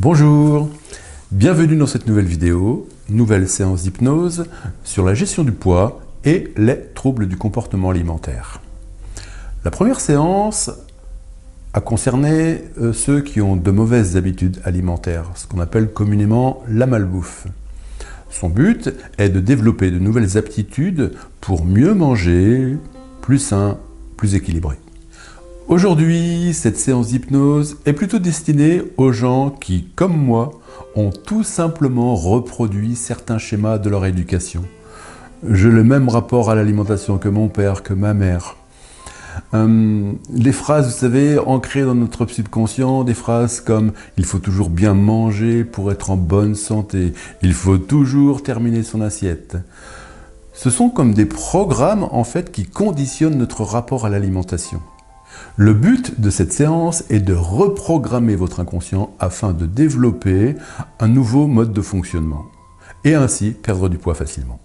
Bonjour, bienvenue dans cette nouvelle vidéo, nouvelle séance d'hypnose sur la gestion du poids et les troubles du comportement alimentaire. La première séance a concerné ceux qui ont de mauvaises habitudes alimentaires, ce qu'on appelle communément la malbouffe. Son but est de développer de nouvelles aptitudes pour mieux manger, plus sain, plus équilibré. Aujourd'hui, cette séance d'hypnose est plutôt destinée aux gens qui, comme moi, ont tout simplement reproduit certains schémas de leur éducation. J'ai le même rapport à l'alimentation que mon père, que ma mère. Des phrases, vous savez, ancrées dans notre subconscient, des phrases comme « il faut toujours bien manger pour être en bonne santé »,« il faut toujours terminer son assiette ». Ce sont comme des programmes, en fait, qui conditionnent notre rapport à l'alimentation. Le but de cette séance est de reprogrammer votre inconscient afin de développer un nouveau mode de fonctionnement et ainsi perdre du poids facilement.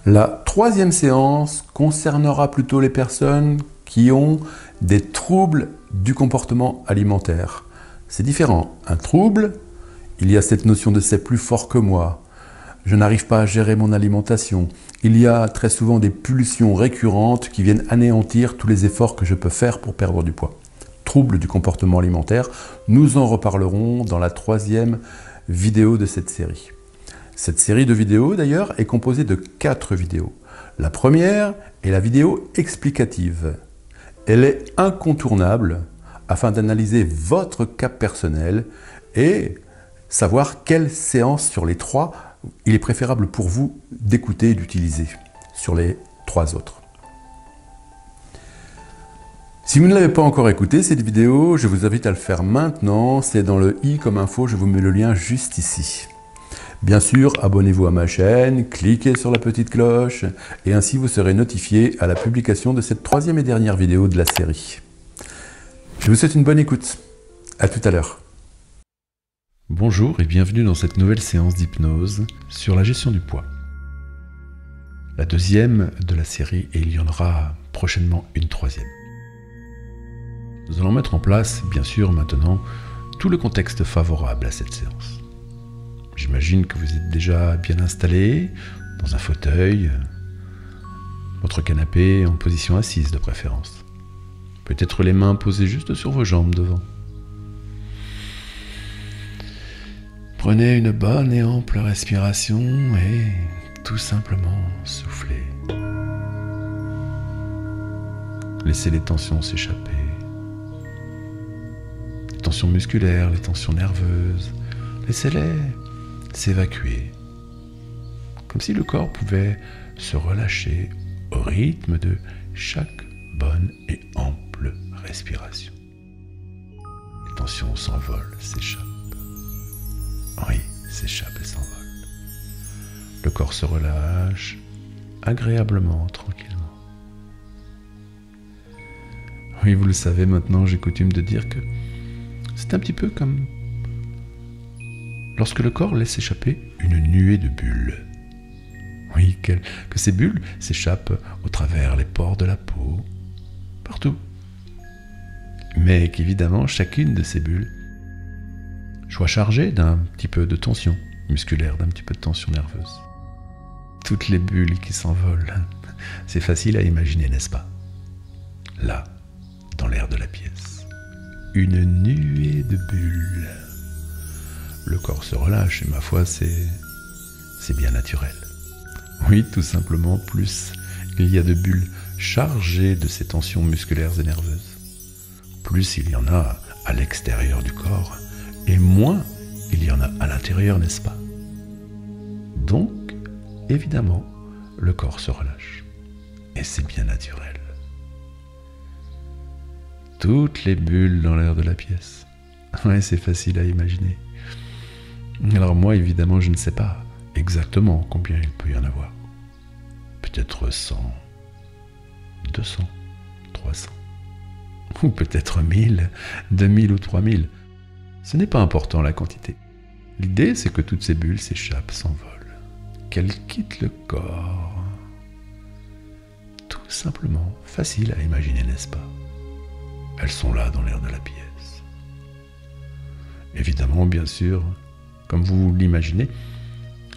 La troisième séance concernera plutôt les personnes qui ont des troubles du comportement alimentaire. C'est différent. Un trouble, il y a cette notion de « c'est plus fort que moi ». Je n'arrive pas à gérer mon alimentation. Il y a très souvent des pulsions récurrentes qui viennent anéantir tous les efforts que je peux faire pour perdre du poids. Troubles du comportement alimentaire, nous en reparlerons dans la troisième vidéo de cette série. Cette série de vidéos, d'ailleurs, est composée de 4 vidéos. La première est la vidéo explicative. Elle est incontournable afin d'analyser votre cas personnel et savoir quelle séance sur les 3 il est préférable pour vous d'écouter et d'utiliser sur les 3 autres. Si vous ne l'avez pas encore écouté, cette vidéo, je vous invite à le faire maintenant. C'est dans le i comme info, je vous mets le lien juste ici. Bien sûr, abonnez-vous à ma chaîne, cliquez sur la petite cloche et ainsi vous serez notifié à la publication de cette troisième et dernière vidéo de la série. Je vous souhaite une bonne écoute. À tout à l'heure. Bonjour et bienvenue dans cette nouvelle séance d'hypnose sur la gestion du poids. La deuxième de la série et il y en aura prochainement une troisième. Nous allons mettre en place, bien sûr, maintenant, tout le contexte favorable à cette séance. J'imagine que vous êtes déjà bien installé dans un fauteuil, votre canapé en position assise de préférence. Peut-être les mains posées juste sur vos jambes devant. Prenez une bonne et ample respiration et tout simplement soufflez. Laissez les tensions s'échapper. Les tensions musculaires, les tensions nerveuses, laissez-les s'évacuer. Comme si le corps pouvait se relâcher au rythme de chaque bonne et ample respiration. Les tensions s'envolent, s'échappent. Oui, s'échappe et s'envole. Le corps se relâche agréablement, tranquillement. Oui, vous le savez maintenant, j'ai coutume de dire que c'est un petit peu comme lorsque le corps laisse échapper une nuée de bulles. Oui, que ces bulles s'échappent au travers les pores de la peau, partout. Mais qu'évidemment, chacune de ces bulles soit chargée d'un petit peu de tension musculaire, d'un petit peu de tension nerveuse. Toutes les bulles qui s'envolent, c'est facile à imaginer, n'est-ce pas? Là, dans l'air de la pièce, une nuée de bulles. Le corps se relâche et ma foi, c'est bien naturel. Oui, tout simplement, plus il y a de bulles chargées de ces tensions musculaires et nerveuses, plus il y en a à l'extérieur du corps, et moins il y en a à l'intérieur, n'est-ce pas? Donc, évidemment, le corps se relâche. Et c'est bien naturel. Toutes les bulles dans l'air de la pièce. Ouais, c'est facile à imaginer. Alors moi, évidemment, je ne sais pas exactement combien il peut y en avoir. Peut-être 100, 200, 300. Ou peut-être 1000, 2000 ou 3000. Ce n'est pas important la quantité. L'idée, c'est que toutes ces bulles s'échappent, s'envolent, qu'elles quittent le corps. Tout simplement, facile à imaginer, n'est-ce pas? Elles sont là dans l'air de la pièce. Évidemment, bien sûr, comme vous l'imaginez,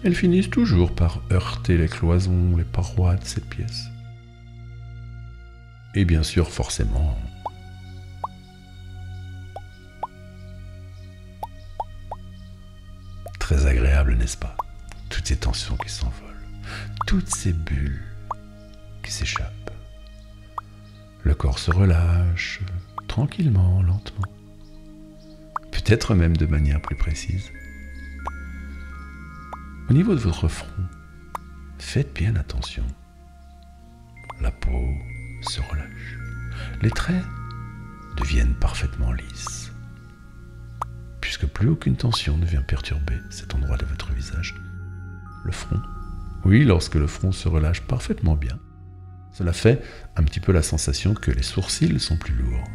elles finissent toujours par heurter les cloisons, les parois de cette pièce. Et bien sûr, forcément, très agréable, n'est-ce pas? Toutes ces tensions qui s'envolent, toutes ces bulles qui s'échappent. Le corps se relâche, tranquillement, lentement. Peut-être même de manière plus précise. Au niveau de votre front, faites bien attention. La peau se relâche. Les traits deviennent parfaitement lisses. Puisque plus aucune tension ne vient perturber cet endroit de votre visage. Le front. Oui, lorsque le front se relâche parfaitement bien, cela fait un petit peu la sensation que les sourcils sont plus lourds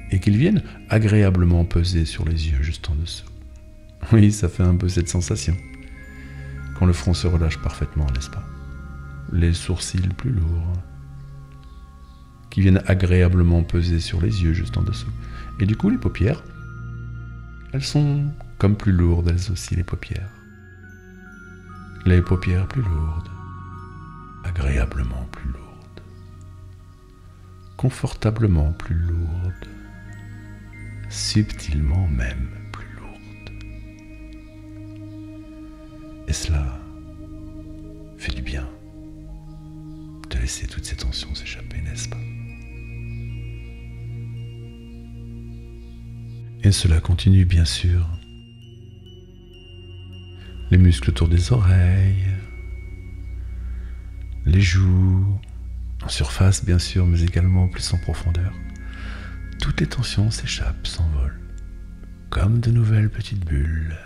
et qu'ils viennent agréablement peser sur les yeux juste en dessous. Oui, ça fait un peu cette sensation. Quand le front se relâche parfaitement, n'est-ce pas? Les sourcils plus lourds qui viennent agréablement peser sur les yeux juste en dessous. Et du coup, les paupières, elles sont comme plus lourdes, elles aussi, les paupières. Les paupières plus lourdes, agréablement plus lourdes, confortablement plus lourdes, subtilement même plus lourdes. Et cela fait du bien de laisser toutes ces tensions s'échapper, n'est-ce pas? Et cela continue bien sûr. Les muscles autour des oreilles, les joues, en surface bien sûr, mais également plus en profondeur. Toutes les tensions s'échappent, s'envolent, comme de nouvelles petites bulles.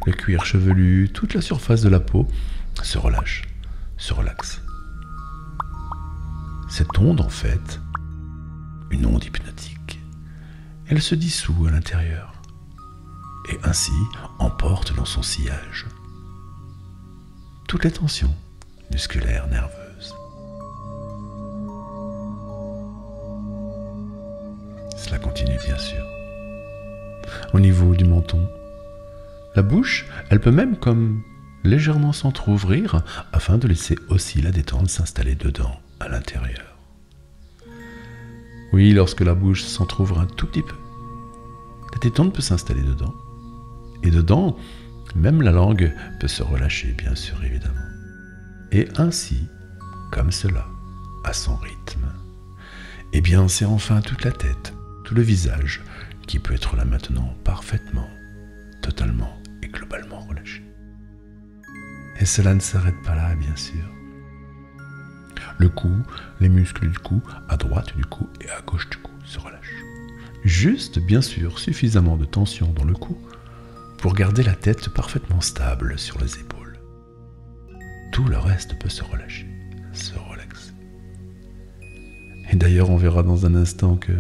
Le cuir chevelu, toute la surface de la peau se relâche, se relaxe. Cette onde, en fait, une onde hypnotique, elle se dissout à l'intérieur et ainsi emporte dans son sillage toutes les tensions musculaires, nerveuses. Cela continue bien sûr. Au niveau du menton, la bouche, elle peut même comme légèrement s'entrouvrir afin de laisser aussi la détente s'installer dedans, à l'intérieur. Oui, lorsque la bouche s'entrouvre un tout petit peu, la détente peut s'installer dedans. Et dedans, même la langue peut se relâcher, bien sûr, évidemment. Et ainsi, comme cela, à son rythme. Eh bien, c'est enfin toute la tête, tout le visage, qui peut être là maintenant parfaitement, totalement et globalement relâché. Et cela ne s'arrête pas là, bien sûr. Le cou, les muscles du cou, à droite du cou et à gauche du cou se relâchent. Juste, bien sûr, suffisamment de tension dans le cou pour garder la tête parfaitement stable sur les épaules. Tout le reste peut se relâcher, se relaxer. Et d'ailleurs, on verra dans un instant que,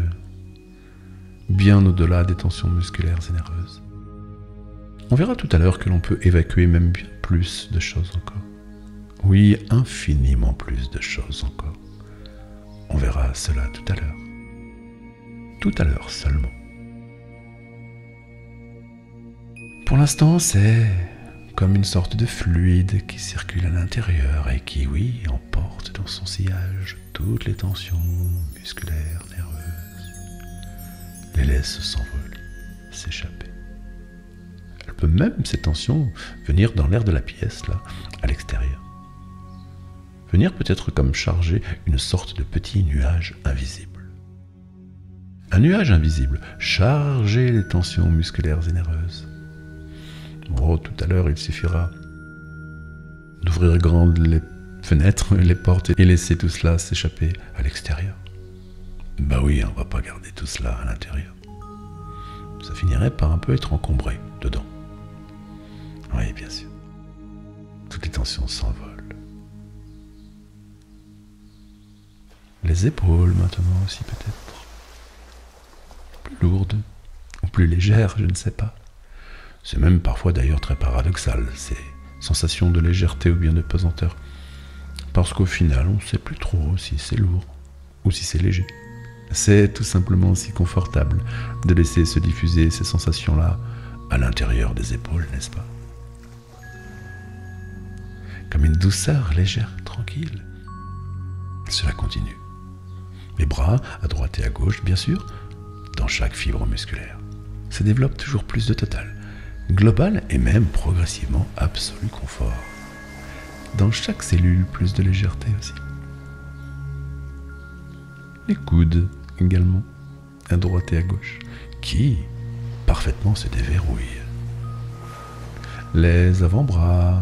bien au-delà des tensions musculaires et nerveuses, on verra tout à l'heure que l'on peut évacuer même bien plus de choses encore. Oui, infiniment plus de choses encore. On verra cela tout à l'heure. Tout à l'heure seulement. Pour l'instant, c'est comme une sorte de fluide qui circule à l'intérieur et qui, oui, emporte dans son sillage toutes les tensions musculaires, nerveuses, les laisse s'envoler, s'échapper. Elle peut même, ces tensions, venir dans l'air de la pièce, là, à l'extérieur. Venir peut-être comme charger une sorte de petit nuage invisible. Un nuage invisible, charger les tensions musculaires et nerveuses. Oh, tout à l'heure, il suffira d'ouvrir grandes les fenêtres, les portes et laisser tout cela s'échapper à l'extérieur. Bah oui, on va pas garder tout cela à l'intérieur. Ça finirait par un peu être encombré dedans. Oui, bien sûr. Toutes les tensions s'envolent. Les épaules maintenant aussi peut-être. Plus lourdes ou plus légères, je ne sais pas. C'est même parfois d'ailleurs très paradoxal, ces sensations de légèreté ou bien de pesanteur. Parce qu'au final, on ne sait plus trop si c'est lourd ou si c'est léger. C'est tout simplement si confortable de laisser se diffuser ces sensations-là à l'intérieur des épaules, n'est-ce pas? Comme une douceur légère, tranquille. Cela continue. Les bras, à droite et à gauche, bien sûr, dans chaque fibre musculaire. Se développe toujours plus de total, global et même progressivement absolu confort. Dans chaque cellule, plus de légèreté aussi. Les coudes également, à droite et à gauche, qui parfaitement se déverrouillent. Les avant-bras,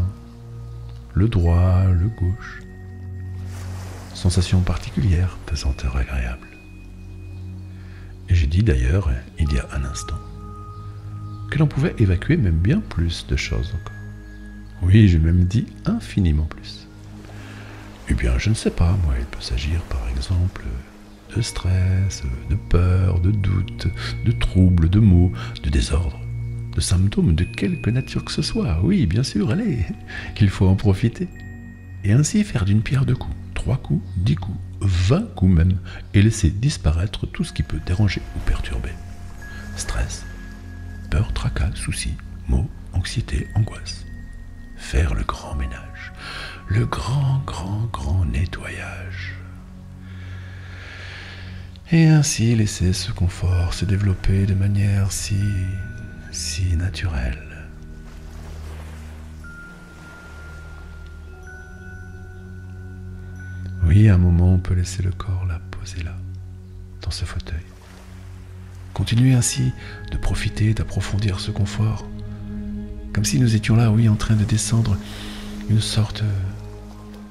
le droit, le gauche. Sensation particulière, pesanteur agréable. Et j'ai dit d'ailleurs, il y a un instant, que l'on pouvait évacuer même bien plus de choses encore. Oui, j'ai même dit infiniment plus. Eh bien, je ne sais pas, moi, il peut s'agir par exemple de stress, de peur, de doute, de troubles, de maux, de désordre, de symptômes de quelque nature que ce soit. Oui, bien sûr, allez, qu'il faut en profiter. Et ainsi faire d'une pierre deux coups, 3 coups, 10 coups, 20 coups même, et laisser disparaître tout ce qui peut déranger ou perturber. Stress, peur, tracas, soucis, maux, anxiété, angoisse. Faire le grand ménage, le grand nettoyage. Et ainsi laisser ce confort se développer de manière si naturelle. Oui, à un moment, on peut laisser le corps la poser là, dans ce fauteuil. Continuer ainsi de profiter, d'approfondir ce confort, comme si nous étions là, oui, en train de descendre une sorte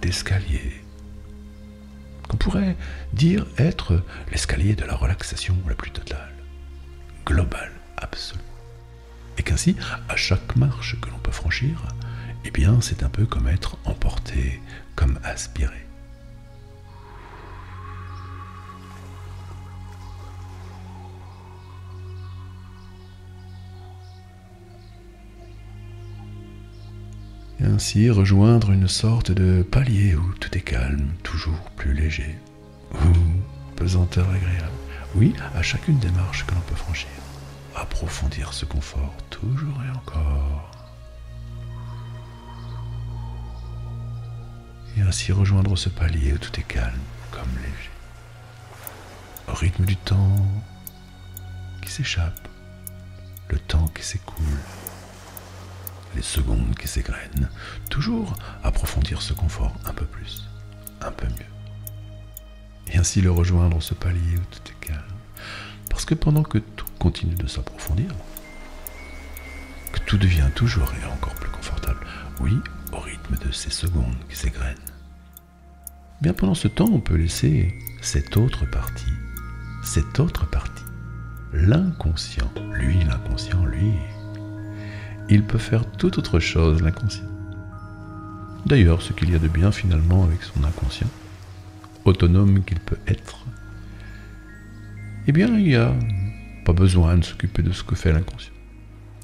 d'escalier, qu'on pourrait dire être l'escalier de la relaxation la plus totale, globale, absolue. Et qu'ainsi, à chaque marche que l'on peut franchir, eh bien, c'est un peu comme être emporté, comme aspiré. Et ainsi rejoindre une sorte de palier où tout est calme, toujours plus léger. Pesanteur agréable. Oui, à chacune des marches que l'on peut franchir. Approfondir ce confort, toujours et encore. Et ainsi rejoindre ce palier où tout est calme, comme léger. Au rythme du temps qui s'échappe, le temps qui s'écoule, les secondes qui s'égrènent, toujours approfondir ce confort un peu plus, un peu mieux. Et ainsi le rejoindre ce palier où tout est calme. Parce que pendant que tout continue de s'approfondir, que tout devient toujours et encore plus confortable, oui, au rythme de ces secondes qui s'égrènent, bien pendant ce temps, on peut laisser cette autre partie, l'inconscient, lui, il peut faire toute autre chose, l'inconscient. D'ailleurs, ce qu'il y a de bien finalement avec son inconscient, autonome qu'il peut être, eh bien, il n'y a pas besoin de s'occuper de ce que fait l'inconscient.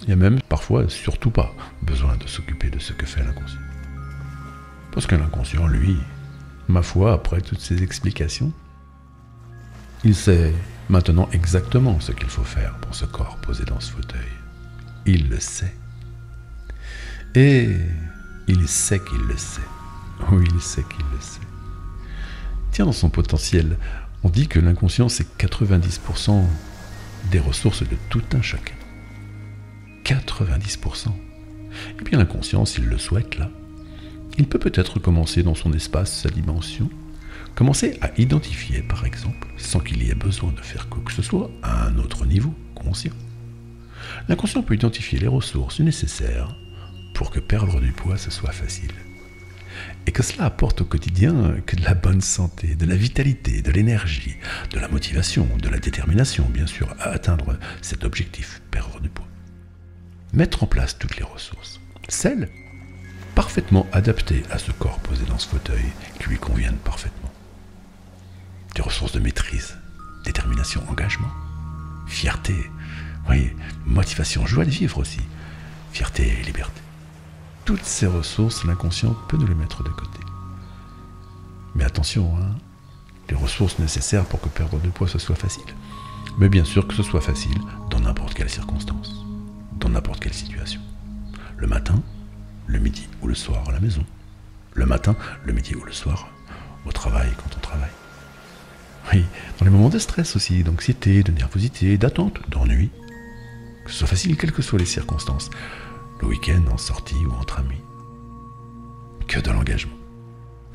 Il y a même parfois, surtout pas, besoin de s'occuper de ce que fait l'inconscient. Parce que l'inconscient, lui, ma foi, après toutes ces explications, il sait maintenant exactement ce qu'il faut faire pour ce corps posé dans ce fauteuil. Il le sait. Et il sait qu'il le sait. Oui, il sait qu'il le sait. Tiens, dans son potentiel, on dit que l'inconscient, c'est 90% des ressources de tout un chacun. 90%. Et bien l'inconscient, s'il le souhaite, là, il peut peut-être commencer dans son espace, sa dimension, commencer à identifier, par exemple, sans qu'il y ait besoin de faire quoi que ce soit, à un autre niveau, conscient. L'inconscient peut identifier les ressources nécessaires pour que perdre du poids, ce soit facile. Et que cela apporte au quotidien que de la bonne santé, de la vitalité, de l'énergie, de la motivation, de la détermination, bien sûr, à atteindre cet objectif, perdre du poids. Mettre en place toutes les ressources, celles parfaitement adaptées à ce corps posé dans ce fauteuil, qui lui conviennent parfaitement. Des ressources de maîtrise, détermination, engagement, fierté, voyez, motivation, joie de vivre aussi, fierté et liberté. Toutes ces ressources, l'inconscient peut nous les mettre de côté. Mais attention, les ressources nécessaires pour que perdre de poids ce soit facile. Mais bien sûr que ce soit facile dans n'importe quelle circonstance, dans n'importe quelle situation. Le matin, le midi ou le soir à la maison. Le matin, le midi ou le soir au travail quand on travaille. Oui, dans les moments de stress aussi, d'anxiété, de nervosité, d'attente, d'ennui. Que ce soit facile quelles que soient les circonstances. Le week-end, en sortie ou entre amis. Que de l'engagement.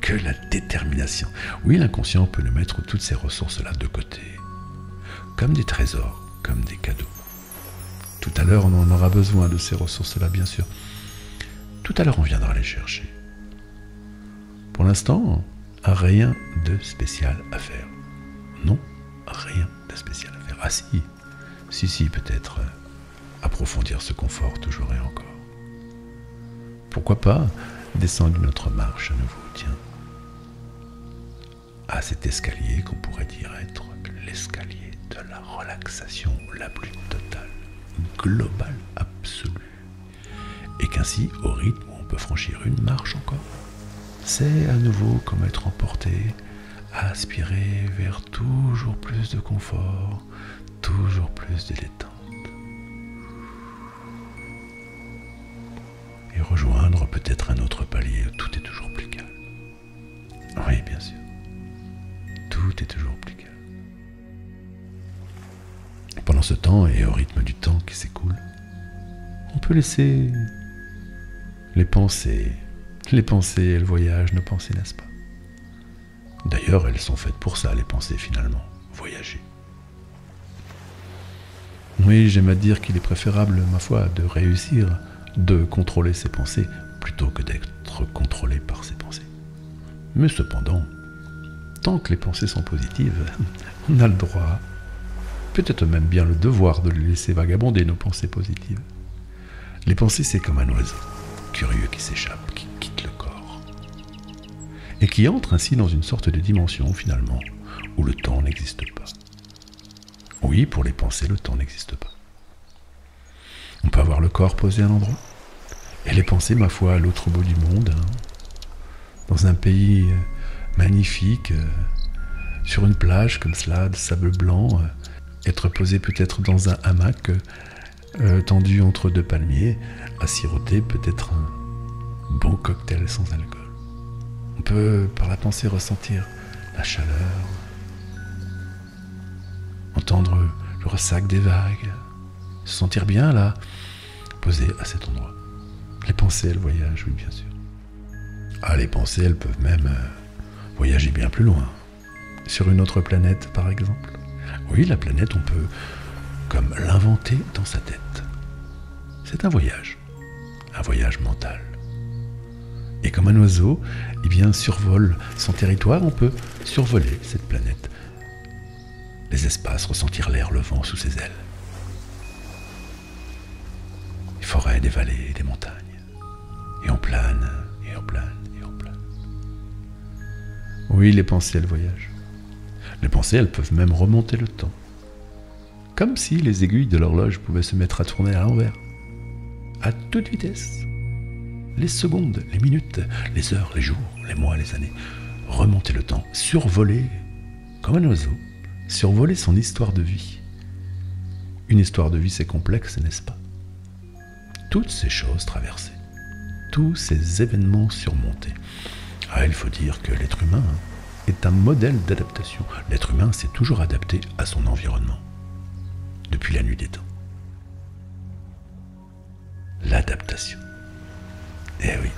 Que la détermination. Oui, l'inconscient peut nous mettre toutes ces ressources-là de côté. Comme des trésors, comme des cadeaux. Tout à l'heure, on en aura besoin de ces ressources-là, bien sûr. Tout à l'heure, on viendra les chercher. Pour l'instant, rien de spécial à faire. Non, rien de spécial à faire. Ah si, peut-être approfondir ce confort toujours et encore. Pourquoi pas descendre notre marche à nouveau, tiens. À cet escalier qu'on pourrait dire être l'escalier de la relaxation la plus totale, globale, absolue. Et qu'ainsi, au rythme où on peut franchir une marche encore, c'est à nouveau comme être emporté, à aspirer vers toujours plus de confort, toujours plus de détente. Et rejoindre peut-être un autre palier où tout est toujours plus calme. Oui, bien sûr. Tout est toujours plus calme. Et pendant ce temps, et au rythme du temps qui s'écoule, on peut laisser les pensées et le voyage, nos pensées, n'est-ce pas? D'ailleurs, elles sont faites pour ça, les pensées, finalement, voyager. Oui, j'aime à dire qu'il est préférable, ma foi, de réussir, de contrôler ses pensées, plutôt que d'être contrôlé par ses pensées. Mais cependant, tant que les pensées sont positives, on a le droit, peut-être même bien le devoir de les laisser vagabonder, nos pensées positives. Les pensées, c'est comme un oiseau, curieux qui s'échappe, qui quitte le corps, et qui entre ainsi dans une sorte de dimension, finalement, où le temps n'existe pas. Oui, pour les pensées, le temps n'existe pas. On peut avoir le corps posé à un endroit, et les pensées, ma foi, à l'autre bout du monde, dans un pays magnifique, sur une plage comme cela, de sable blanc, être posé peut-être dans un hamac, tendu entre deux palmiers, à siroter peut-être un bon cocktail sans alcool. On peut, par la pensée, ressentir la chaleur, entendre le ressac des vagues, se sentir bien là, posé à cet endroit. Les pensées, elles voyagent, oui, bien sûr. Ah, les pensées, elles peuvent même voyager bien plus loin. Sur une autre planète, par exemple. Oui, la planète, on peut comme l'inventer dans sa tête. C'est un voyage mental. Et comme un oiseau, eh bien, survole son territoire, on peut survoler cette planète. Les espaces, ressentir l'air, le vent sous ses ailes. Les forêts, des vallées, des montagnes. Et on plane, et on plane, et on plane. Oui, les pensées, elles voyagent. Les pensées, elles peuvent même remonter le temps. Comme si les aiguilles de l'horloge pouvaient se mettre à tourner à l'envers. À toute vitesse. Les secondes, les minutes, les heures, les jours, les mois, les années. Remonter le temps, survoler, comme un oiseau, survoler son histoire de vie. Une histoire de vie, c'est complexe, n'est-ce pas? Toutes ces choses traversées, tous ces événements surmontés. Ah, il faut dire que l'être humain est un modèle d'adaptation. L'être humain s'est toujours adapté à son environnement, depuis la nuit des temps. L'adaptation. Eh oui.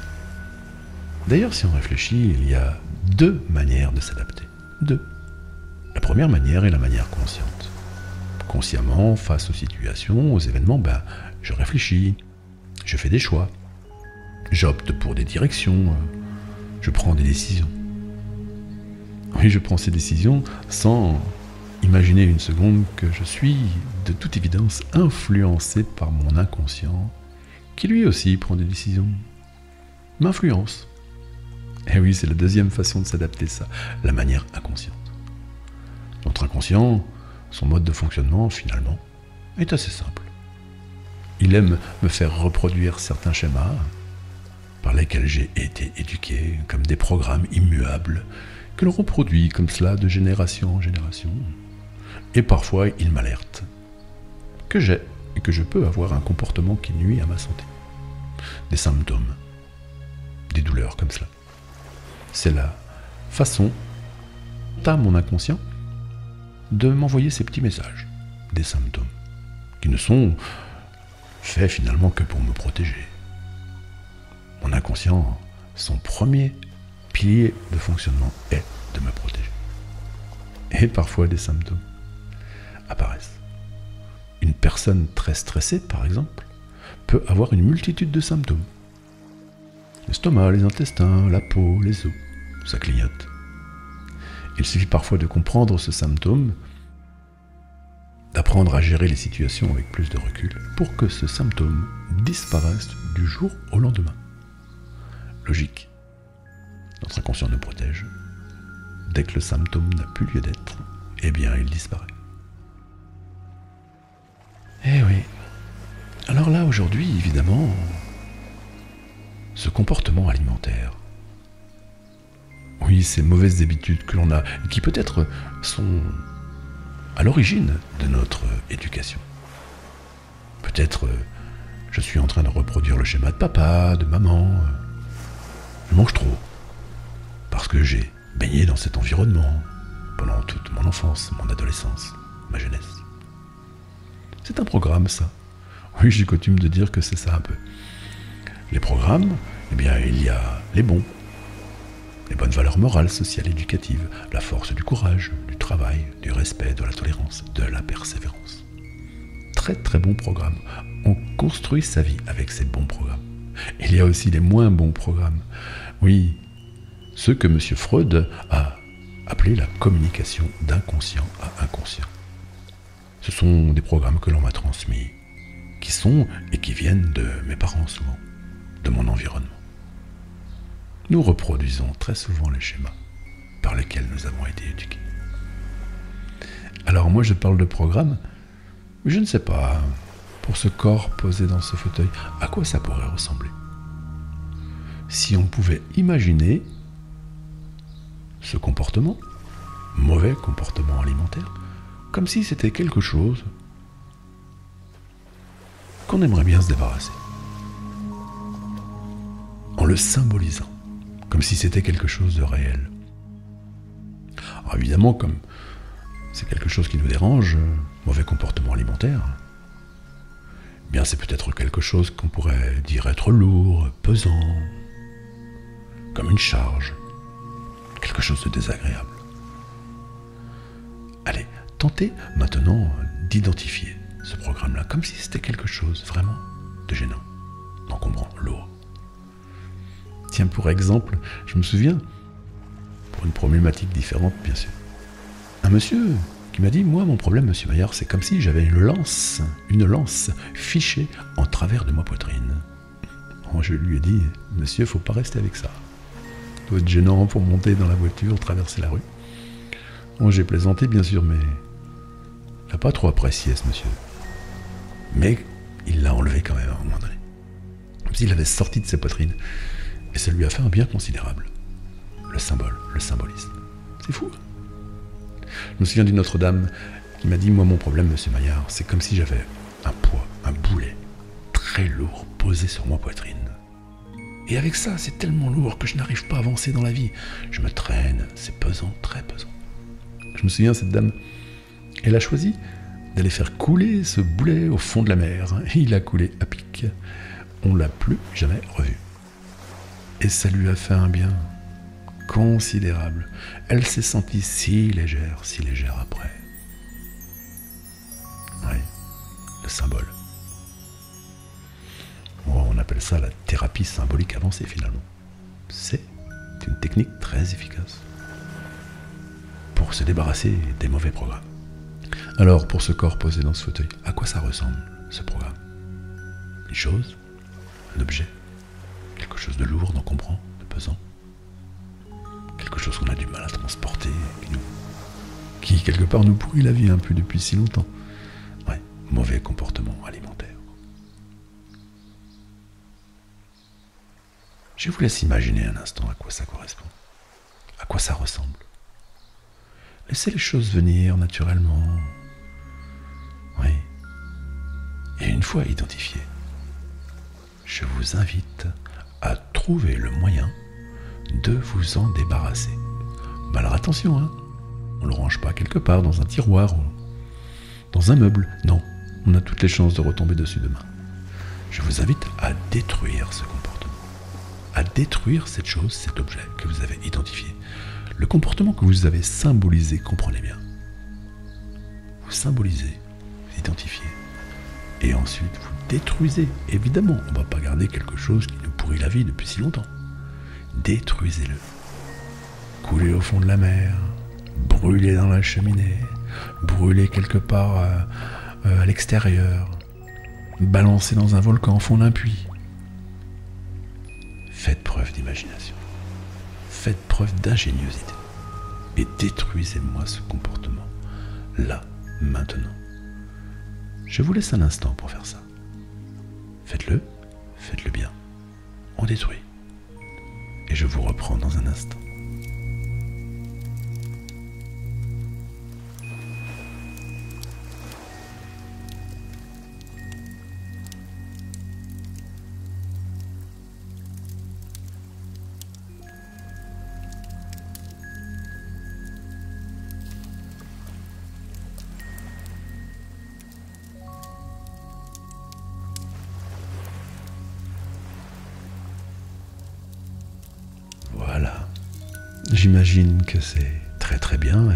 D'ailleurs, si on réfléchit, il y a deux manières de s'adapter. Deux. La première manière est la manière consciente. Consciemment, face aux situations, aux événements, je réfléchis, je fais des choix, j'opte pour des directions, je prends des décisions. Oui, je prends ces décisions sans imaginer une seconde que je suis, de toute évidence, influencé par mon inconscient, qui lui aussi prend des décisions, m'influence. Et oui, c'est la deuxième façon de s'adapter, ça, la manière inconsciente. Notre inconscient, son mode de fonctionnement, finalement, est assez simple. Il aime me faire reproduire certains schémas par lesquels j'ai été éduqué, comme des programmes immuables que l'on reproduit comme cela de génération en génération. Et parfois, il m'alerte que j'ai et que je peux avoir un comportement qui nuit à ma santé. Des symptômes, des douleurs comme cela. C'est la façon à mon inconscient de m'envoyer ces petits messages, des symptômes, qui ne sont faits finalement que pour me protéger. Mon inconscient, son premier pilier de fonctionnement est de me protéger. Et parfois des symptômes apparaissent. Une personne très stressée, par exemple, peut avoir une multitude de symptômes. L'estomac, les intestins, la peau, les os, ça clignote. Il suffit parfois de comprendre ce symptôme, d'apprendre à gérer les situations avec plus de recul, pour que ce symptôme disparaisse du jour au lendemain. Logique. Notre inconscient nous protège. Dès que le symptôme n'a plus lieu d'être, eh bien, il disparaît. Eh oui. Alors là, aujourd'hui, évidemment, ce comportement alimentaire, oui, ces mauvaises habitudes que l'on a, et qui peut-être sont à l'origine de notre éducation. Peut-être je suis en train de reproduire le schéma de papa, de maman. Je mange trop, parce que j'ai baigné dans cet environnement pendant toute mon enfance, mon adolescence, ma jeunesse. C'est un programme, ça. Oui, j'ai coutume de dire que c'est ça un peu. Les programmes, eh bien, il y a les bons, les bonnes valeurs morales, sociales, éducatives, la force du courage, du travail, du respect, de la tolérance, de la persévérance. Très très bons programmes. On construit sa vie avec ces bons programmes. Il y a aussi les moins bons programmes. Oui, ceux que M. Freud a appelés la communication d'inconscient à inconscient. Ce sont des programmes que l'on m'a transmis, qui sont et qui viennent de mes parents souvent, de mon environnement. Nous reproduisons très souvent les schémas par lesquels nous avons été éduqués. Alors moi je parle de programme, mais je ne sais pas, pour ce corps posé dans ce fauteuil, à quoi ça pourrait ressembler? Si on pouvait imaginer ce comportement, mauvais comportement alimentaire, comme si c'était quelque chose qu'on aimerait bien se débarrasser. En le symbolisant, comme si c'était quelque chose de réel. Alors évidemment, comme c'est quelque chose qui nous dérange, mauvais comportement alimentaire, eh bien c'est peut-être quelque chose qu'on pourrait dire être lourd, pesant, comme une charge, quelque chose de désagréable. Allez, tentez maintenant d'identifier ce programme-là, comme si c'était quelque chose vraiment de gênant, d'encombrant, lourd. Tiens, pour exemple, je me souviens, pour une problématique différente, bien sûr, un monsieur qui m'a dit, moi, mon problème, monsieur Maillard, c'est comme si j'avais une lance fichée en travers de ma poitrine. Alors, je lui ai dit, monsieur, faut pas rester avec ça. Ça doit être gênant pour monter dans la voiture, traverser la rue. Bon, j'ai plaisanté, bien sûr, mais il n'a pas trop apprécié, ce monsieur. Mais il l'a enlevé quand même à un moment donné. Comme s'il l'avait sorti de sa poitrine. Et ça lui a fait un bien considérable. Le symbole, le symbolisme. C'est fou. Je me souviens d'une autre dame qui m'a dit, moi mon problème, monsieur Maillard, c'est comme si j'avais un poids, un boulet très lourd posé sur ma poitrine. Et avec ça, c'est tellement lourd que je n'arrive pas à avancer dans la vie. Je me traîne, c'est pesant, très pesant. Je me souviens, cette dame, elle a choisi d'aller faire couler ce boulet au fond de la mer. Et il a coulé à pic. On ne l'a plus jamais revu. Et ça lui a fait un bien considérable. Elle s'est sentie si légère après. Oui, le symbole. Bon, on appelle ça la thérapie symbolique avancée finalement. C'est une technique très efficace pour se débarrasser des mauvais programmes. Alors, pour ce corps posé dans ce fauteuil, à quoi ça ressemble, ce programme? Une chose? Un objet? Quelque chose de lourd, d'encombrant, de pesant? Quelque chose qu'on a du mal à transporter, qui quelque part nous pourrit la vie un peu depuis si longtemps. Ouais, mauvais comportement alimentaire. Je vous laisse imaginer un instant à quoi ça correspond. à quoi ça ressemble. Laissez les choses venir naturellement. Oui. Et une fois identifiées, je vous invite à trouver le moyen de vous en débarrasser. Mais alors attention, hein, on ne le range pas quelque part dans un tiroir ou dans un meuble. Non, on a toutes les chances de retomber dessus demain. Je vous invite à détruire ce comportement, à détruire cette chose, cet objet que vous avez identifié. Le comportement que vous avez symbolisé, comprenez bien. Vous symbolisez, vous identifiez, et ensuite vous détruisez. Évidemment, on ne va pas garder quelque chose qui nous pourrit la vie depuis si longtemps. Détruisez-le. Coulez au fond de la mer, brûlez dans la cheminée, brûlez quelque part à l'extérieur, balancez dans un volcan au fond d'un puits. Faites preuve d'imagination. Faites preuve d'ingéniosité et détruisez-moi ce comportement, là, maintenant. Je vous laisse un instant pour faire ça. Faites-le bien. On détruit. Et je vous reprends dans un instant. Voilà. J'imagine que c'est très très bien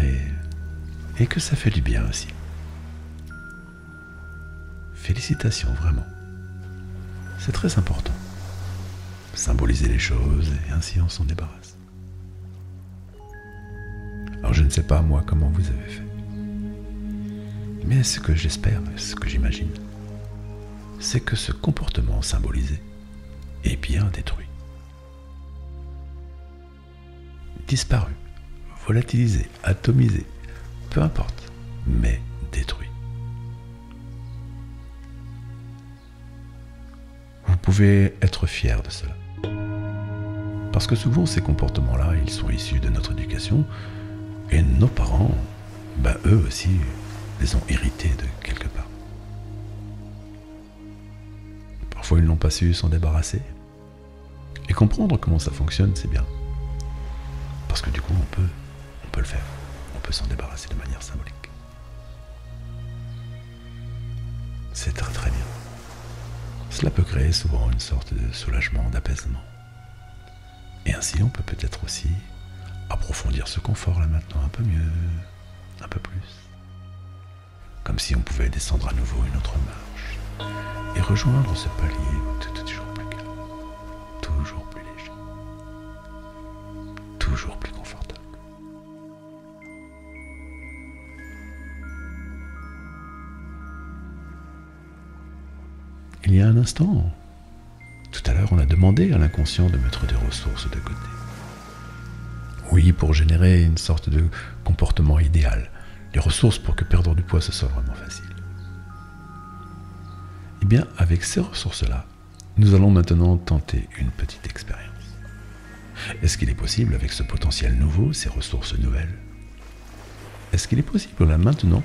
et que ça fait du bien aussi. Félicitations, vraiment. C'est très important. Symboliser les choses et ainsi on s'en débarrasse. Alors je ne sais pas moi comment vous avez fait. Mais ce que j'espère, ce que j'imagine, c'est que ce comportement symbolisé est bien détruit. Disparu, volatilisé, atomisé, peu importe, mais détruit. Vous pouvez être fier de cela. Parce que souvent ces comportements-là, ils sont issus de notre éducation et nos parents, eux aussi, les ont hérités de quelque part. Parfois ils n'ont pas su s'en débarrasser. Et comprendre comment ça fonctionne, c'est bien. Parce que du coup, on peut le faire. On peut s'en débarrasser de manière symbolique. C'est très très bien. Cela peut créer souvent une sorte de soulagement, d'apaisement. Et ainsi, on peut peut-être aussi approfondir ce confort là maintenant un peu mieux, un peu plus. Comme si on pouvait descendre à nouveau une autre marche et rejoindre ce palier toujours plus calme, toujours plus léger, toujours plus confortable. Il y a un instant, tout à l'heure, on a demandé à l'inconscient de mettre des ressources de côté. Oui, pour générer une sorte de comportement idéal. Les ressources pour que perdre du poids, ce soit vraiment facile. Eh bien, avec ces ressources-là, nous allons maintenant tenter une petite expérience. Est-ce qu'il est possible, avec ce potentiel nouveau, ces ressources nouvelles, est-ce qu'il est possible, là, maintenant,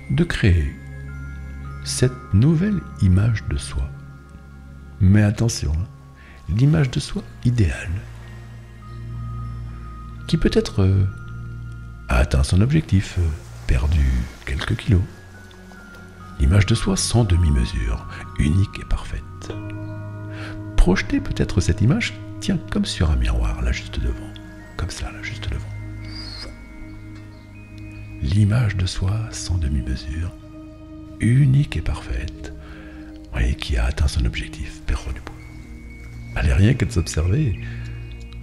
de créer cette nouvelle image de soi? Mais attention, l'image de soi idéale, qui peut-être a atteint son objectif, perdu quelques kilos. L'image de soi sans demi-mesure, unique et parfaite. Projetez peut-être cette image, tiens, comme sur un miroir, là juste devant. Comme ça, là juste devant. L'image de soi sans demi-mesure, unique et parfaite, oui, qui a atteint son objectif, perdre du poids. Allez, rien que de s'observer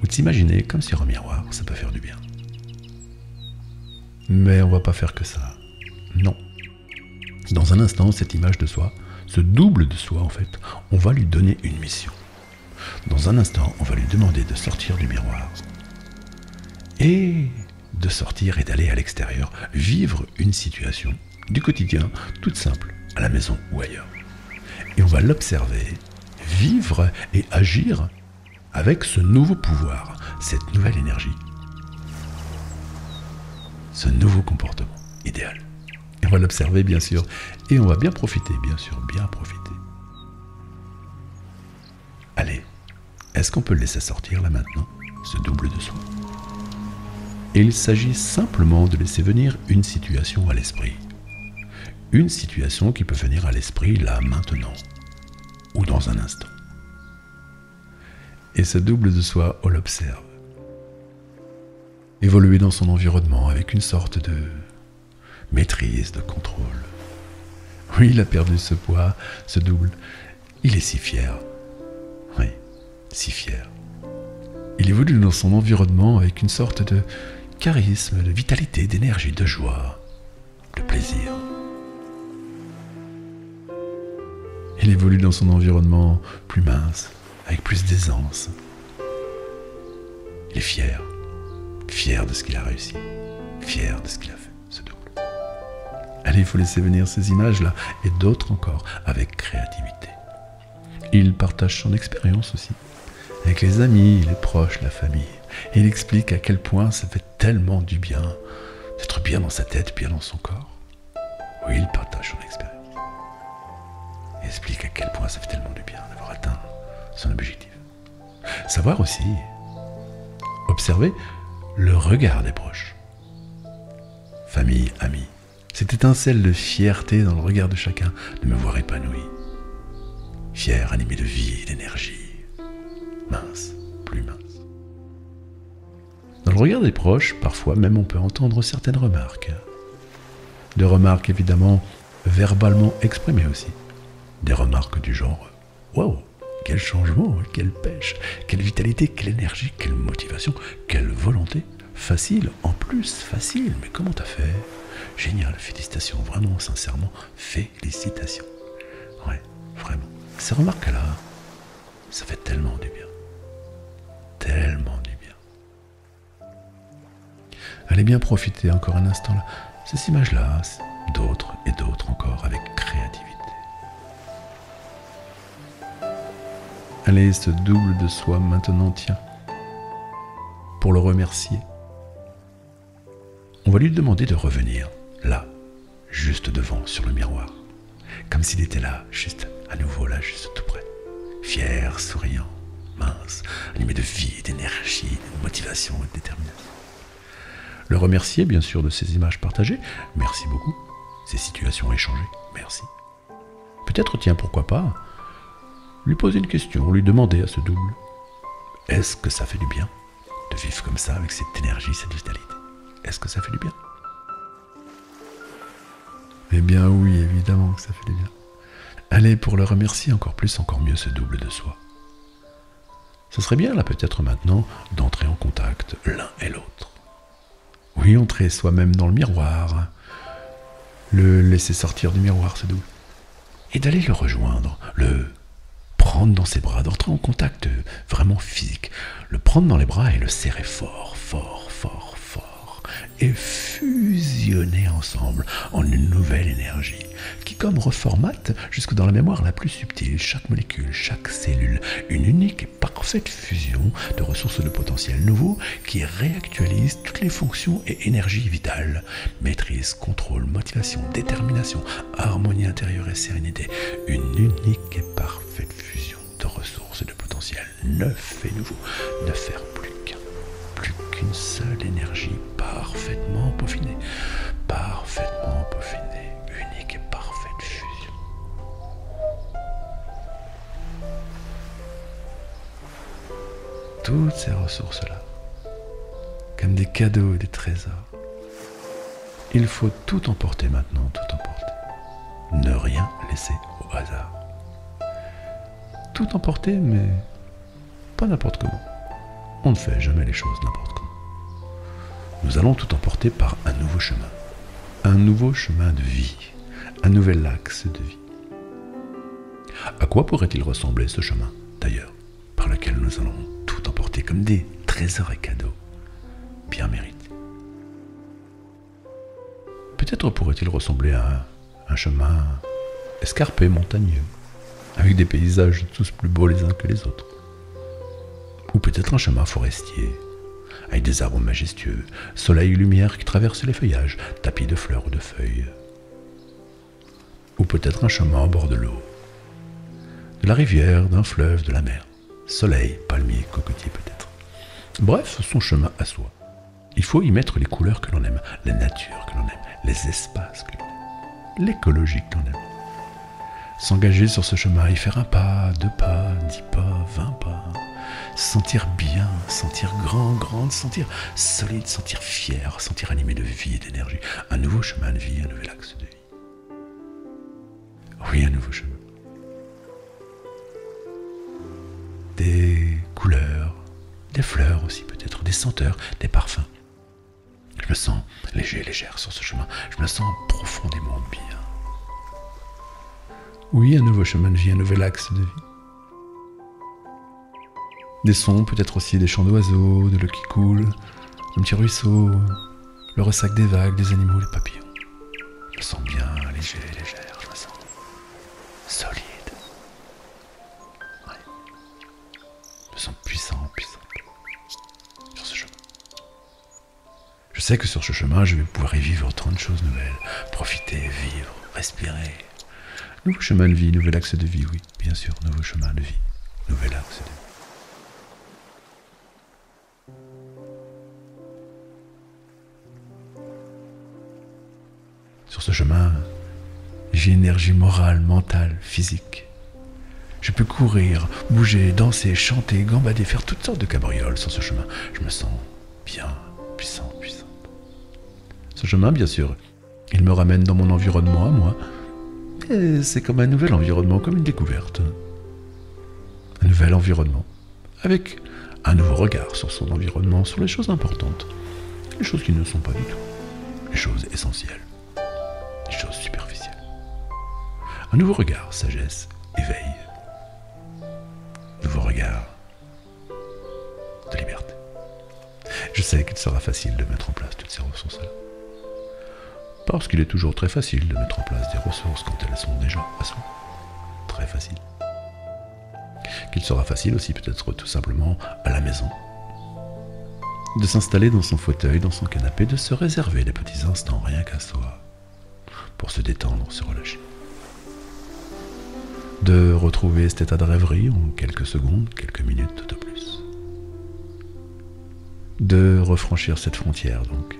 ou de s'imaginer comme sur un miroir, ça peut faire du bien. Mais on va pas faire que ça. Non. Dans un instant, cette image de soi, ce double de soi en fait, on va lui donner une mission. Dans un instant, on va lui demander de sortir du miroir et de sortir et d'aller à l'extérieur, vivre une situation du quotidien, toute simple, à la maison ou ailleurs. Et on va l'observer, vivre et agir avec ce nouveau pouvoir, cette nouvelle énergie ce nouveau comportement idéal. Et on va l'observer, bien sûr, et on va bien profiter, bien sûr, bien profiter. Allez, est-ce qu'on peut le laisser sortir là maintenant, ce double de soi? Et il s'agit simplement de laisser venir une situation à l'esprit. Une situation qui peut venir à l'esprit là, maintenant, ou dans un instant. Et ce double de soi, on l'observe. Évoluer dans son environnement avec une sorte de maîtrise, de contrôle. Oui, il a perdu ce poids, ce double. Il est si fier. Oui, si fier. Il évolue dans son environnement avec une sorte de charisme, de vitalité, d'énergie, de joie, de plaisir. Il évolue dans son environnement plus mince, avec plus d'aisance. Il est fier. Fier de ce qu'il a réussi. Fier de ce qu'il a fait, ce double. Allez, il faut laisser venir ces images-là, et d'autres encore, avec créativité. Il partage son expérience aussi, avec les amis, les proches, la famille. Et il explique à quel point ça fait tellement du bien d'être bien dans sa tête, bien dans son corps. Oui, il partage son expérience. Il explique à quel point ça fait tellement du bien d'avoir atteint son objectif. Savoir aussi, observer le regard des proches. Famille, amis, cette étincelle de fierté dans le regard de chacun de me voir épanoui. Fier, animé de vie, d'énergie. Mince, plus mince. Dans le regard des proches, parfois même on peut entendre certaines remarques. Des remarques évidemment verbalement exprimées aussi. Des remarques du genre « Waouh, quel changement, quelle pêche, quelle vitalité, quelle énergie, quelle motivation, quelle volonté. Facile, en plus, facile, mais comment t'as fait? Génial, félicitations, vraiment, sincèrement, félicitations. » Ouais, vraiment. Ces remarques-là, ça fait tellement du bien. Tellement du bien. Allez bien profiter encore un instant là, ces images-là, d'autres et d'autres encore, avec créativité. Allez, ce double de soi maintenant, tiens, pour le remercier. On va lui demander de revenir, là, juste devant, sur le miroir, comme s'il était là, juste à nouveau, là, juste tout près. Fier, souriant, mince, animé de vie, d'énergie, de motivation et de détermination. Le remercier, bien sûr, de ces images partagées. Merci beaucoup. Ces situations échangées. Merci. Peut-être, tiens, pourquoi pas, lui poser une question, lui demander à ce double. Est-ce que ça fait du bien de vivre comme ça, avec cette énergie, cette vitalité? Est-ce que ça fait du bien? Eh bien oui, évidemment que ça fait du bien. Allez, pour le remercier encore plus, encore mieux, ce double de soi. Ce serait bien, là, peut-être maintenant, d'entrer en contact l'un et l'autre. Oui, entrer soi-même dans le miroir, le laisser sortir du miroir, ce double, et d'aller le rejoindre, le prendre dans ses bras, d'entrer en contact vraiment physique, le prendre dans les bras et le serrer fort, fort, fort, fort, et fusionner ensemble en une nouvelle énergie qui comme reformate jusque dans la mémoire la plus subtile chaque molécule, chaque cellule, une unique et parfaite fusion de ressources de potentiel nouveau qui réactualise toutes les fonctions et énergies vitales, maîtrise, contrôle, motivation, détermination, harmonie intérieure et sérénité, une unique et parfaite fusion de ressources de potentiel neuf et nouveau, ne faire plus qu'une seule énergie parfaitement peaufinée, unique et parfaite fusion. Toutes ces ressources-là, comme des cadeaux et des trésors, il faut tout emporter maintenant, tout emporter. Ne rien laisser au hasard. Tout emporter, mais pas n'importe comment. On ne fait jamais les choses n'importe comment. Nous allons tout emporter par un nouveau chemin de vie, un nouvel axe de vie. À quoi pourrait-il ressembler ce chemin, d'ailleurs, par lequel nous allons tout emporter comme des trésors et cadeaux bien mérités? Peut-être pourrait-il ressembler à un chemin escarpé, montagneux, avec des paysages tous plus beaux les uns que les autres. Ou peut-être un chemin forestier, avec des arbres majestueux, soleil et lumière qui traversent les feuillages, tapis de fleurs ou de feuilles. Ou peut-être un chemin au bord de l'eau, de la rivière, d'un fleuve, de la mer. Soleil, palmier, cocotier peut-être. Bref, son chemin à soi. Il faut y mettre les couleurs que l'on aime, les natures que l'on aime, les espaces que l'on aime, l'écologie que l'on aime. S'engager sur ce chemin, y faire un pas, 2 pas, 10 pas, 20 pas. Se sentir bien, sentir grande, sentir solide, sentir fier, sentir animé de vie et d'énergie. Un nouveau chemin de vie, un nouvel axe de vie. Oui, un nouveau chemin. Des couleurs, des fleurs aussi peut-être, des senteurs, des parfums. Je me sens léger, légère sur ce chemin. Je me sens profondément bien. Oui, un nouveau chemin de vie, un nouvel axe de vie. Des sons, peut-être aussi des chants d'oiseaux, de l'eau qui coule, un petit ruisseau, le ressac des vagues, des animaux, les papillons. Je me sens bien, léger, légère, je me sens solide. Ouais. Je me sens puissant, puissante sur ce chemin. Je sais que sur ce chemin, je vais pouvoir y vivre tant de choses nouvelles, profiter, vivre, respirer. Nouveau chemin de vie, nouvel axe de vie, oui, bien sûr, nouveau chemin de vie, nouvel axe de vie. Sur ce chemin, j'ai énergie morale, mentale, physique. Je peux courir, bouger, danser, chanter, gambader, faire toutes sortes de cabrioles sur ce chemin. Je me sens bien, puissant, puissante. Ce chemin, bien sûr, il me ramène dans mon environnement à moi. Et c'est comme un nouvel environnement, comme une découverte. Un nouvel environnement, avec un nouveau regard sur son environnement, sur les choses importantes, les choses qui ne sont pas du tout, les choses essentielles. Les choses superficielles. Un nouveau regard, sagesse, éveil. Nouveau regard de liberté. Je sais qu'il sera facile de mettre en place toutes ces ressources-là. Parce qu'il est toujours très facile de mettre en place des ressources quand elles sont déjà à soi. Très facile. Qu'il sera facile aussi peut-être tout simplement à la maison. De s'installer dans son fauteuil, dans son canapé, de se réserver des petits instants rien qu'à soi. Pour se détendre, se relâcher. De retrouver cet état de rêverie en quelques secondes, quelques minutes de plus. De refranchir cette frontière donc.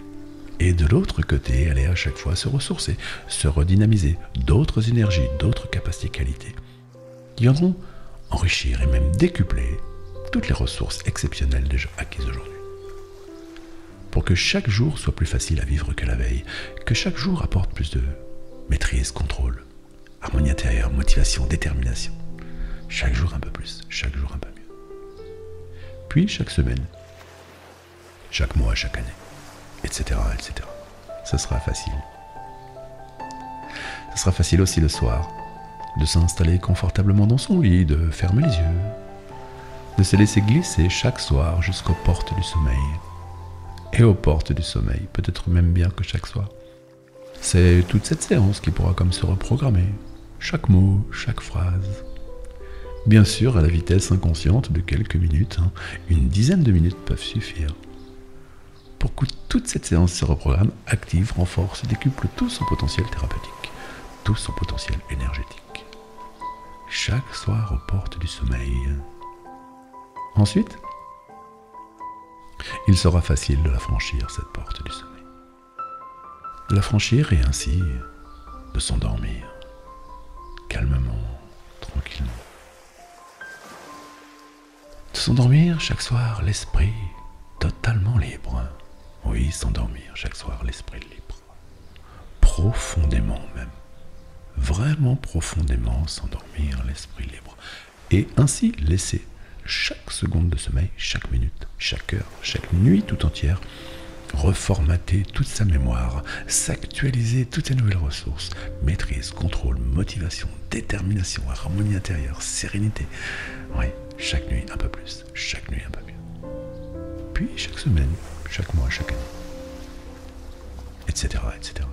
Et de l'autre côté, aller à chaque fois se ressourcer, se redynamiser, d'autres énergies, d'autres capacités, qualités, qui viendront enrichir et même décupler toutes les ressources exceptionnelles déjà acquises aujourd'hui. Pour que chaque jour soit plus facile à vivre que la veille, que chaque jour apporte plus de maîtrise, contrôle, harmonie intérieure, motivation, détermination. Chaque jour un peu plus, chaque jour un peu mieux. Puis chaque semaine, chaque mois, chaque année, etc., etc. Ce sera facile. Ce sera facile aussi le soir, de s'installer confortablement dans son lit, de fermer les yeux, de se laisser glisser chaque soir jusqu'aux portes du sommeil. Et aux portes du sommeil, peut-être même bien que chaque soir. C'est toute cette séance qui pourra comme se reprogrammer, chaque mot, chaque phrase. Bien sûr, à la vitesse inconsciente de quelques minutes, une dizaine de minutes peuvent suffire. Pour que toute cette séance se reprogramme, active, renforce, décuple tout son potentiel thérapeutique, tout son potentiel énergétique. Chaque soir aux portes du sommeil. Ensuite, il sera facile de la franchir, cette porte du sommeil. De la franchir et ainsi de s'endormir, calmement, tranquillement. De s'endormir chaque soir, l'esprit totalement libre. Oui, s'endormir chaque soir, l'esprit libre. Profondément même. Vraiment profondément s'endormir, l'esprit libre. Et ainsi laisser chaque seconde de sommeil, chaque minute, chaque heure, chaque nuit tout entière, reformater toute sa mémoire, s'actualiser toutes ses nouvelles ressources, maîtrise, contrôle, motivation, détermination, harmonie intérieure, sérénité. Oui, chaque nuit un peu plus, chaque nuit un peu mieux. Puis chaque semaine, chaque mois, chaque année, etc., etc.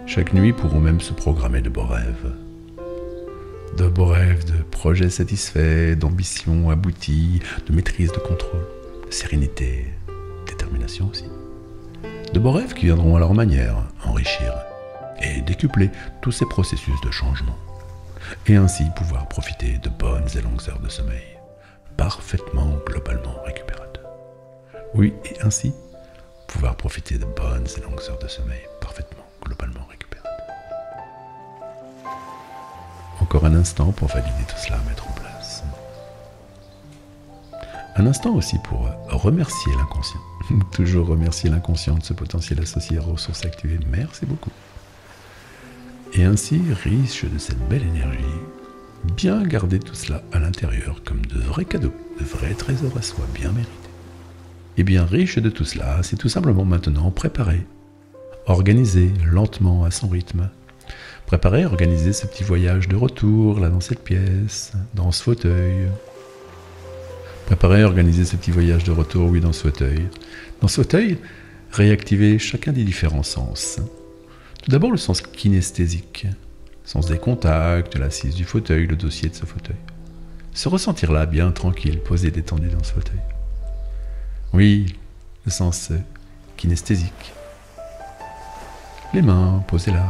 Chaque nuit pourront même se programmer de beaux rêves. De beaux rêves, de projets satisfaits, d'ambitions abouties, de maîtrise, de contrôle. sérénité, détermination aussi. De beaux rêves qui viendront à leur manière enrichir et décupler tous ces processus de changement. Et ainsi pouvoir profiter de bonnes et longues heures de sommeil, parfaitement globalement récupérateurs. Oui, et ainsi pouvoir profiter de bonnes et longues heures de sommeil, parfaitement globalement récupérateurs. Encore un instant pour valider tout cela à mettre en place. Un instant aussi pour remercier l'inconscient. Toujours remercier l'inconscient de ce potentiel associé aux ressources activées. Merci beaucoup. Et ainsi, riche de cette belle énergie, bien garder tout cela à l'intérieur comme de vrais cadeaux, de vrais trésors à soi bien mérités. Et bien riche de tout cela, c'est tout simplement maintenant préparer, organiser lentement à son rythme. Préparer, organiser ce petit voyage de retour, là dans cette pièce, dans ce fauteuil. Préparer, organiser ce petit voyage de retour, oui, dans ce fauteuil. Dans ce fauteuil, réactiver chacun des différents sens. Tout d'abord le sens kinesthésique, sens des contacts, de l'assise du fauteuil, le dossier de ce fauteuil. Se ressentir là, bien tranquille, posé, détendu dans ce fauteuil. Oui, le sens kinesthésique. Les mains posées là,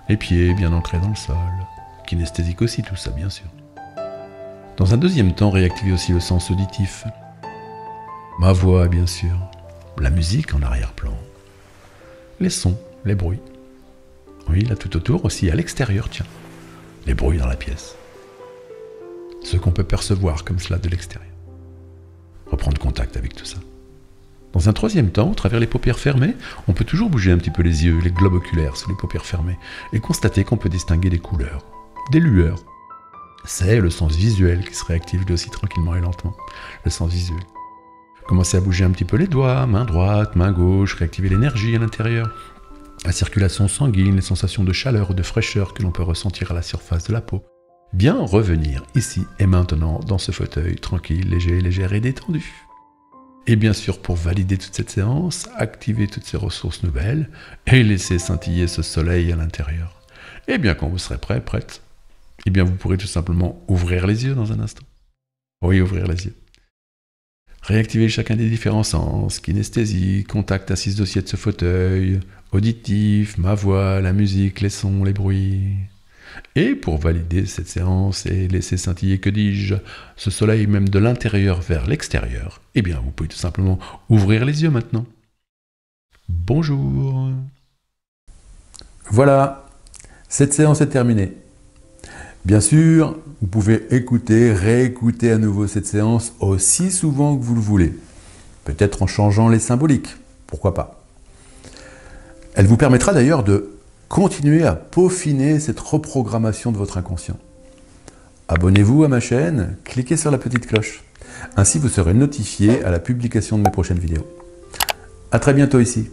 les pieds bien ancrés dans le sol. Kinesthésique aussi, tout ça, bien sûr. Dans un deuxième temps, réactiver aussi le sens auditif. Ma voix, bien sûr. La musique en arrière-plan. Les sons, les bruits. Oui, là tout autour aussi, à l'extérieur, tiens. Les bruits dans la pièce. Ce qu'on peut percevoir comme cela de l'extérieur. Reprendre contact avec tout ça. Dans un troisième temps, au travers les paupières fermées, on peut toujours bouger un petit peu les yeux, les globes oculaires sous les paupières fermées, et constater qu'on peut distinguer des couleurs, des lueurs. C'est le sens visuel qui se réactive lui aussi tranquillement et lentement. Le sens visuel. Commencez à bouger un petit peu les doigts, main droite, main gauche, réactiver l'énergie à l'intérieur. La circulation sanguine, les sensations de chaleur ou de fraîcheur que l'on peut ressentir à la surface de la peau. Bien revenir ici et maintenant dans ce fauteuil tranquille, léger, légère et détendu. Et bien sûr, pour valider toute cette séance, activer toutes ces ressources nouvelles et laisser scintiller ce soleil à l'intérieur. Et bien quand vous serez prêt, prête, eh bien vous pourrez tout simplement ouvrir les yeux dans un instant. Oui, ouvrir les yeux. Réactiver chacun des différents sens, kinesthésie, contact assise dossier de ce fauteuil, auditif, ma voix, la musique, les sons, les bruits. Et pour valider cette séance et laisser scintiller, que dis-je, ce soleil même de l'intérieur vers l'extérieur, eh bien vous pouvez tout simplement ouvrir les yeux maintenant. Bonjour. Voilà, cette séance est terminée. Bien sûr, vous pouvez écouter, réécouter à nouveau cette séance aussi souvent que vous le voulez. Peut-être en changeant les symboliques, pourquoi pas. Elle vous permettra d'ailleurs de continuer à peaufiner cette reprogrammation de votre inconscient. Abonnez-vous à ma chaîne, cliquez sur la petite cloche. Ainsi vous serez notifié à la publication de mes prochaines vidéos. À très bientôt ici.